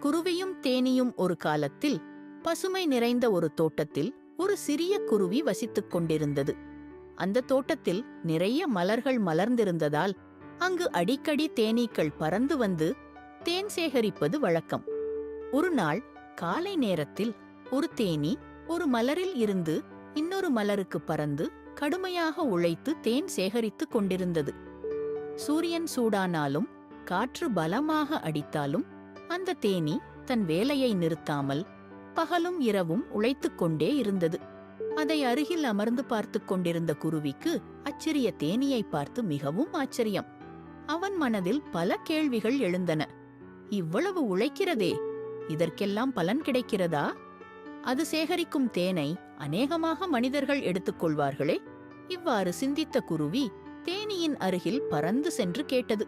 குருவியும் தேனியும் ஒரு காலத்தில் பசுமை நிறைந்த ஒரு தோட்டத்தில் ஒரு சிறிய குருவி வசித்துக் கொண்டிருந்தது. அந்த தோட்டத்தில் நிறைய மலர்கள் மலர்ந்திருந்ததால் அங்கு அடிக்கடி தேனீக்கள் பறந்து வந்து தேன் சேகரிப்பது வழக்கம். ஒரு நாள் காலை நேரத்தில் ஒரு தேனீ ஒரு மலரில் இருந்து இன்னொரு மலருக்கு பறந்து கடுமையாக உழைத்து தேன் சேகரித்துக் கொண்டிருந்தது. சூரியன் சூடானாலும் காற்று பலமாக அடித்தாலும் அந்த தேனீ தன் வேலையை நிறுத்தாமல் பகலும் இரவும் உழைத்துக் கொண்டே இருந்தது. அதை அருகில் அமர்ந்து பார்த்து கொண்டிருந்த குருவிக்கு அச்சிறிய தேனீயை பார்த்து மிகவும் ஆச்சரியம். அவன் மனதில் பல கேள்விகள் எழுந்தன. இவ்வளவு உழைக்கிறதே, இதற்கெல்லாம் பலன் கிடைக்கிறதா? அது சேகரிக்கும் தேனை அநேகமாக மனிதர்கள் எடுத்துக்கொள்வார்களே. இவ்வாறு சிந்தித்த குருவி தேனீயின் அருகில் பறந்து சென்று கேட்டது.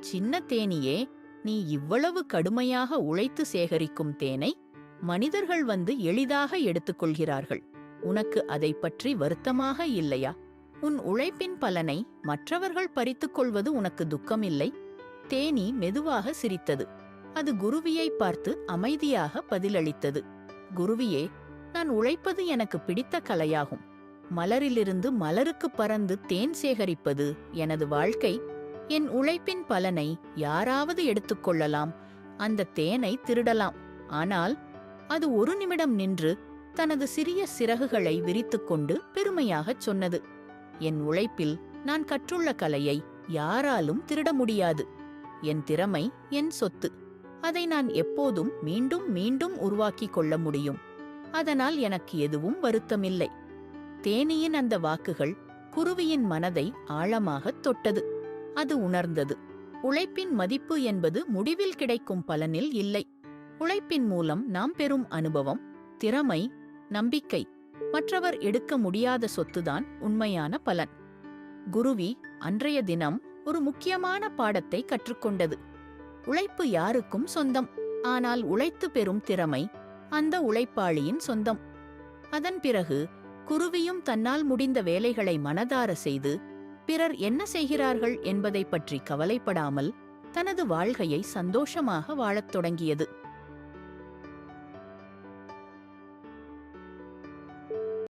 சின்ன தேனியே, நீ இவ்வளவு கடுமையாக உழைத்து சேகரிக்கும் தேனை மனிதர்கள் வந்து எளிதாக எடுத்துக்கொள்கிறார்கள். உனக்கு அதை பற்றி வருத்தமாக இல்லையா? உன் உழைப்பின் பலனை மற்றவர்கள் பறித்துக் கொள்வது உனக்கு துக்கமில்லை? தேனீ மெதுவாக சிரித்தது. அது குருவியை பார்த்து அமைதியாக பதிலளித்தது. குருவியே, நான் உழைப்பது எனக்கு பிடித்த கலையாகும். மலரிலிருந்து மலருக்கு பறந்து தேன் சேகரிப்பது எனது வாழ்க்கை. என் உழைப்பின் பலனை யாராவது எடுத்துக்கொள்ளலாம், அந்த தேனை திருடலாம். ஆனால் அது ஒரு நிமிடம் நின்று தனது சிறிய சிறகுகளை விரித்துக்கொண்டு பெருமையாகச் சொன்னது, என் உழைப்பில் நான் கற்றுள்ள கலையை யாராலும் திருட முடியாது. என் திறமை என் சொத்து. அதை நான் எப்போதும் மீண்டும் மீண்டும் உருவாக்கிக் கொள்ள முடியும். அதனால் எனக்கு எதுவும் வருத்தமில்லை. தேனீயின் அந்த வாக்குகள் குருவியின் மனதை ஆழமாகத் தொட்டது. அது உணர்ந்தது, உழைப்பின் மதிப்பு என்பது முடிவில் கிடைக்கும் பலனில் இல்லை. உழைப்பின் மூலம் நாம் பெறும் அனுபவம், திறமை, நம்பிக்கை, மற்றவர் எடுக்க முடியாத சொத்துதான் உண்மையான பலன். குருவி அன்றைய தினம் ஒரு முக்கியமான பாடத்தை கற்றுக்கொண்டது. உழைப்பு யாருக்கும் சொந்தம், ஆனால் உழைத்து பெறும் திறமை அந்த உழைப்பாளியின் சொந்தம். அதன் பிறகு குருவியும் தன்னால் முடிந்த வேலைகளை மனதார செய்து பிறர் என்ன செய்கிறார்கள் என்பதை பற்றி கவலைப்படாமல் தனது வாழ்க்கையை சந்தோஷமாக வாழத் தொடங்கியது.